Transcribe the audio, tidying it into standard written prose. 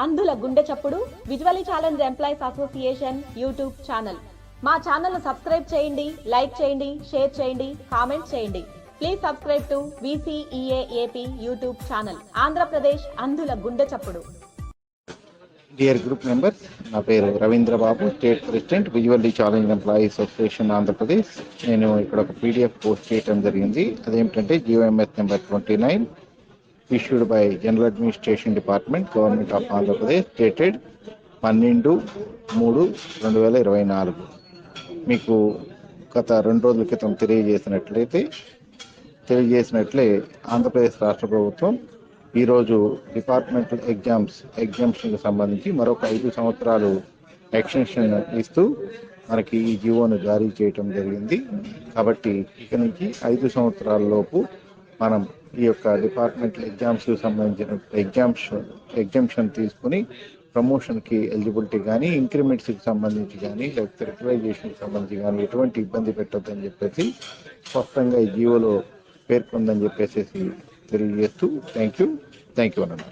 అంధుల గుండె చప్పుడు visually challenge employees association YouTube channel. మా ఛానల్ సబ్స్క్రైబ్ చేయండి, లైక్ చేయండి, షేర్ చేయండి, కామెంట్ చేయండి. Please subscribe to VCEAAP YouTube channel. Andhra Pradesh అంధుల గుండె చప్పుడు. డియర్ గ్రూప్ మెంబర్స్, నా పేరు Ravindra Babu, state president visually challenge employees association Andhra Pradesh. నేను ఇక్కడ ఒక PDF పోస్ట్ చేయడం జరిగింది. అదేమిటంటే GOMS number 29 issued by General Administration Department, Government of Andhra Pradesh, dated 12/3/2024. మీకు గత 2 రోజుల క్రితం తెలియజేసినట్లే ఆంధ్రప్రదేశ్ రాష్ట్ర ప్రభుత్వం ఈరోజు డిపార్ట్మెంటల్ ఎగ్జామ్షన్కి సంబంధించి మరొక 5 సంవత్సరాలు ఎక్స్టెన్షన్ ఇస్తూ మనకి ఈ జీవోను జారీ చేయటం జరిగింది. కాబట్టి ఇక నుంచి 5 సంవత్సరాల లోపు మనం ఈ యొక్క డిపార్ట్మెంటల్ ఎగ్జామ్స్కి సంబంధించిన ఎగ్జామ్షన్ తీసుకుని ప్రమోషన్కి ఎలిజిబిలిటీ కానీ, ఇంక్రిమెంట్స్కి సంబంధించి కానీ, లేకపోతే రికగ్నైజేషన్కి సంబంధించి కానీ ఎటువంటి ఇబ్బంది పెట్టొద్దని చెప్పేసి స్పష్టంగా ఈ జీవోలో పేర్కొందని చెప్పేసి తెలియజేస్తూ థ్యాంక్ యూ అన్నాను.